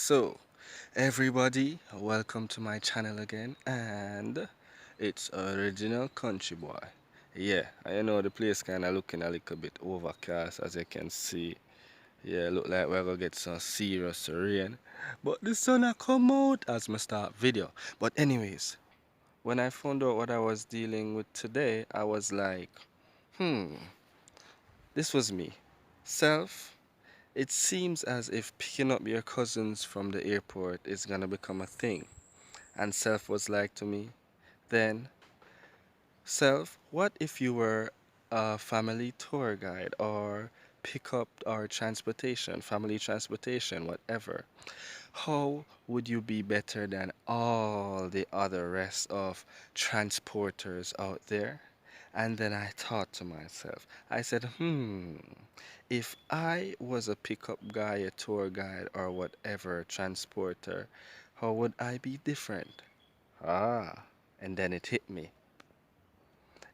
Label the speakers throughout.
Speaker 1: So, everybody, welcome to my channel again, and it's original Country Boy. Yeah, I know the place kinda looking a little bit overcast, as you can see. Yeah, look like we're gonna get some serious rain, but the sun a come out as my start video. But anyways, when I found out what I was dealing with today, I was like, hmm, this was me. Self. It seems as if picking up your cousins from the airport is gonna become a thing. And Self was like to me, then, Self, what if you were a family tour guide or pick up or transportation, family transportation, whatever? How would you be better than all the other rest of transporters out there? And then I thought to myself, I said, if I was a pickup guy, a tour guide, or whatever transporter, how would I be different? Ah, and then it hit me.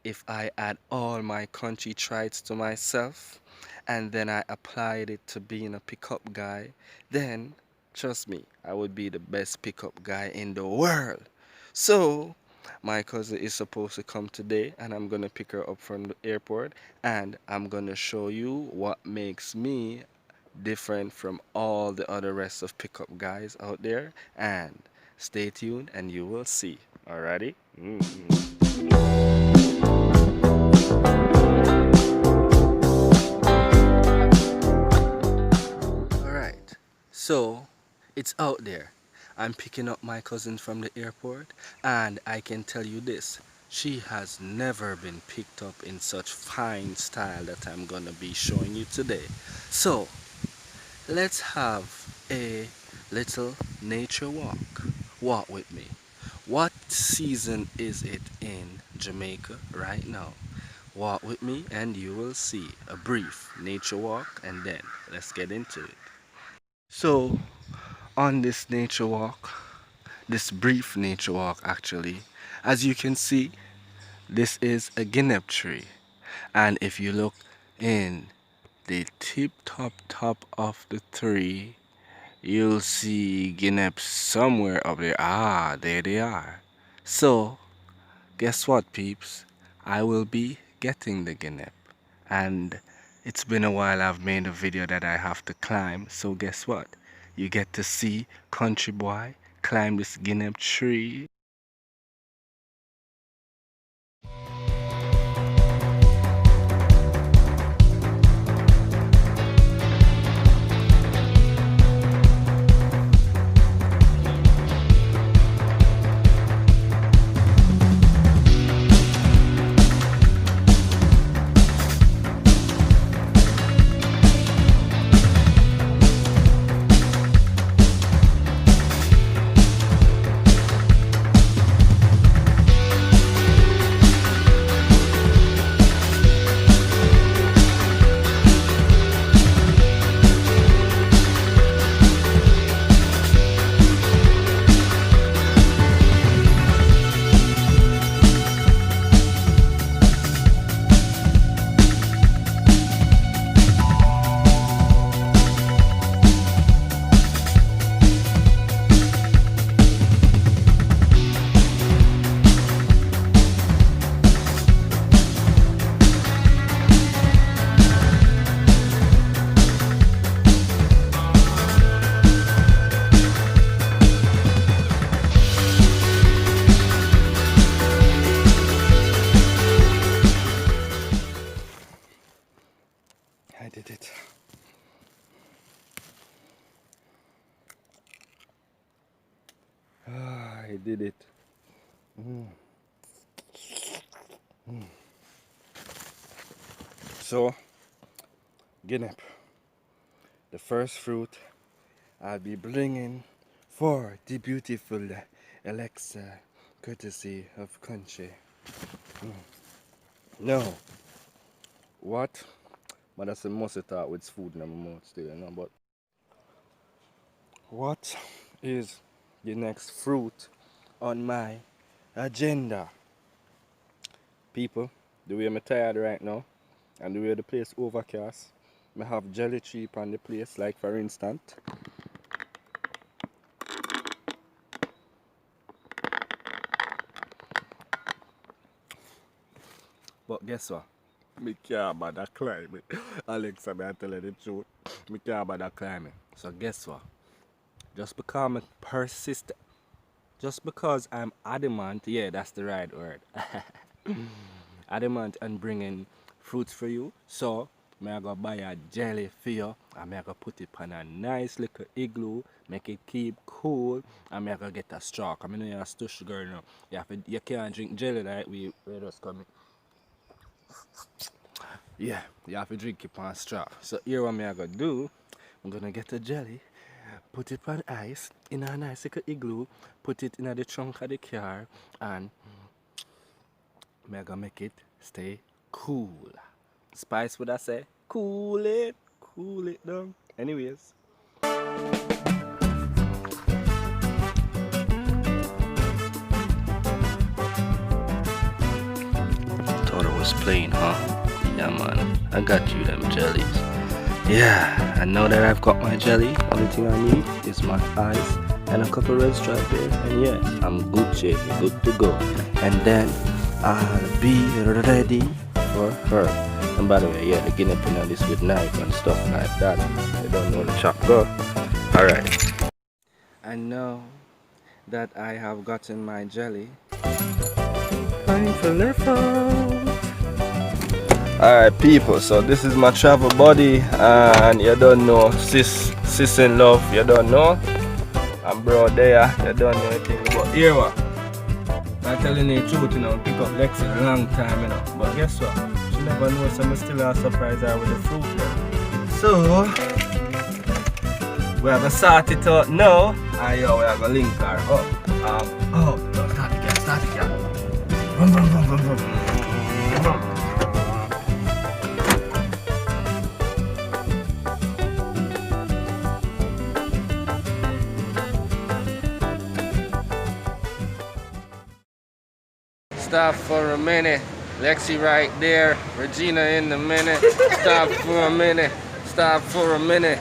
Speaker 1: If I add all my country traits to myself and then I applied it to being a pickup guy, then trust me, I would be the best pickup guy in the world. So, my cousin is supposed to come today and I'm gonna pick her up from the airport and I'm gonna show you what makes me different from all the other rest of pickup guys out there, and stay tuned and you will see. Alrighty? Alright, so it's out there. I'm picking up my cousin from the airport, and I can tell you this, she has never been picked up in such fine style that I'm gonna be showing you today. So, let's have a little nature walk. Walk with me. What season is it in Jamaica right now? Walk with me and you will see a brief nature walk, and then let's get into it. So, on this nature walk, this brief nature walk actually, as you can see, this is a guinea tree. And if you look in the top of the tree, you'll see guineps somewhere up there. Ah, there they are. So, guess what, peeps? I will be getting the guinep. And it's been a while I've made a video that I have to climb. So guess what? You get to see Country Boy climb this guinep tree. I did it. Ah, I did it. Mm. So, guinep, the first fruit I'll be bringing for the beautiful Alexa, courtesy of country. No, what? But that's a must start with food in my mouth still, you know. But what is the next fruit on my agenda? People, the way I'm tired right now, and the way the place overcast, I have jelly cheap on the place, like for instance, But guess what? Me can't bother climbing. Alex, I'm telling the truth. Me can't bother climbing. So guess what? Just because I'm persistent, just because I'm adamant, yeah, that's the right word. Adamant and bringing fruits for you. So, I go buy a jelly for you, and I go put it on a nice little igloo, make it keep cool, and I go get a straw. I mean, you're a stush girl now. You can't drink jelly like we just coming. Yeah, you have to drink it on straw. So here what I gonna do, I'm gonna get a jelly, put it on ice in a nice little igloo, put it in the trunk of the car, and I'm gonna make it stay cool. Spice would I say? Cool it down. Anyways. Thought I was playing, huh? Yeah, man. I got you them jellies. Yeah, and now that I've got my jelly, only thing I need is my eyes and a couple red strawberries. And yeah, I'm Gucci, good to go. And then I'll be ready for her. And by the way, yeah, they're getting up on this with knife and stuff like that. They don't know the chop go. Alright. And now that I have gotten my jelly, time for left out. Alright people, so this is my travel buddy, and you don't know sis in love, you don't know, and bro there, you don't know anything about here what. I'm telling you the truth, you know, pick up Lexi a long time, you know, but guess what, she never knows, so I'm still a surprise her with the fruit there. So we are gonna sort it out now, and yo, we are gonna link her up. Don't start it again. Vroom. Stop for a minute. Lexi right there. Regina in the minute. Stop for a minute. Stop for a minute.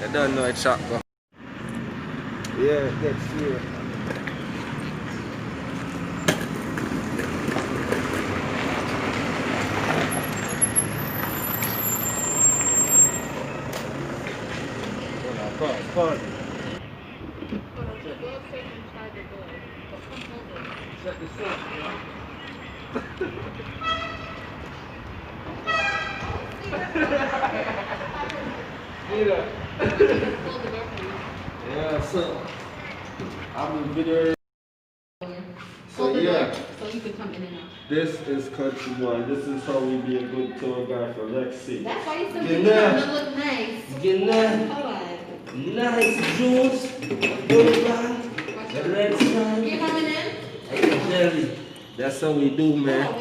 Speaker 1: I don't know a shot go. Yeah, that's here. Pause. Check the soap, yeah, so I'm video. So yeah,
Speaker 2: so you can come in and out.
Speaker 1: This is Kountry Boi. This is how we be a good tour guide for Lexi.
Speaker 2: That's why you said you look nice.
Speaker 1: Get that.
Speaker 2: Hold on.
Speaker 1: Nice juice. Good one. The red sign.
Speaker 2: You coming in?
Speaker 1: And jelly. That's how we do, man.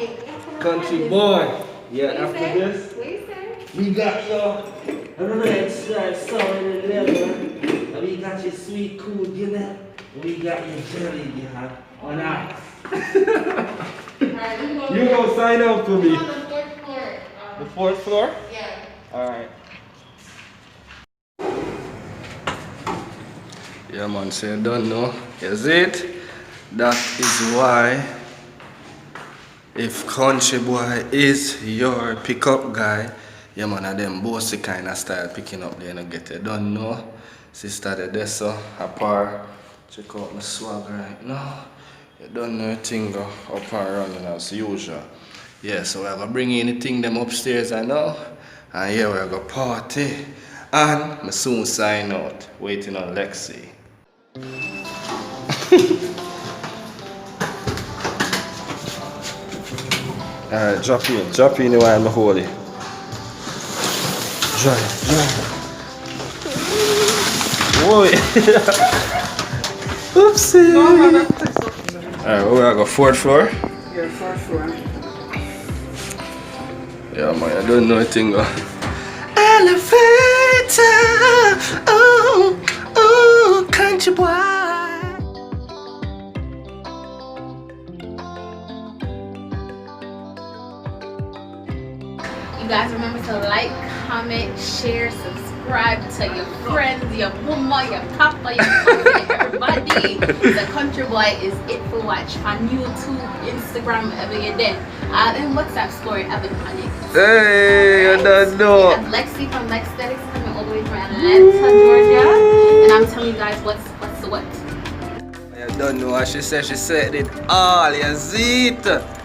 Speaker 1: Kountry Boi. Yeah, after this,
Speaker 2: What you say?
Speaker 1: we got your red stripe, salt and leather. And we got your sweet cool dinner. And we got your jelly, yeah. On ice.
Speaker 2: Alright,
Speaker 1: You go sign up for me.
Speaker 2: On the 4th floor.
Speaker 1: The 4th floor?
Speaker 2: Yeah.
Speaker 1: Alright. Yeah man, so you don't know. Is it? That is why if Kountry Boi is your pickup guy, yeah man, of them bossy kind of style picking up there and get it. Don't know. Sister the Dessa, apart. Check out my swag right now. You don't know a thing go up and running as usual. Yeah, so we're gonna bring anything them upstairs I know. And here we're gonna party. And I soon sign out, waiting on Lexi. Alright, drop in while I'm holding. Drive. Whoa. Oopsie. Alright, we're gonna go 4th floor.
Speaker 2: Your 4th floor.
Speaker 1: Yeah man, I don't know anything go. Elevator, oh, Kountry Boi.
Speaker 2: You guys remember to like, comment, share, subscribe to your friends, your mama, your papa, your cousin, everybody. The Kountry Boi is it for watch on YouTube, Instagram, wherever you're there. And WhatsApp story, Evan Honey.
Speaker 1: Hey, I don't
Speaker 2: We
Speaker 1: know.
Speaker 2: have Lexi from Lexstetics coming all the way from Atlanta, Georgia. And I'm telling you guys what's the what.
Speaker 1: I don't know what she said. She said it all. You see it.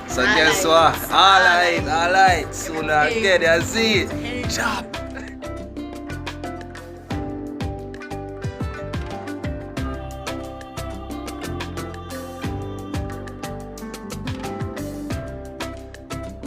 Speaker 1: So guess what? Alright. Soon I'll get you see it. Chop.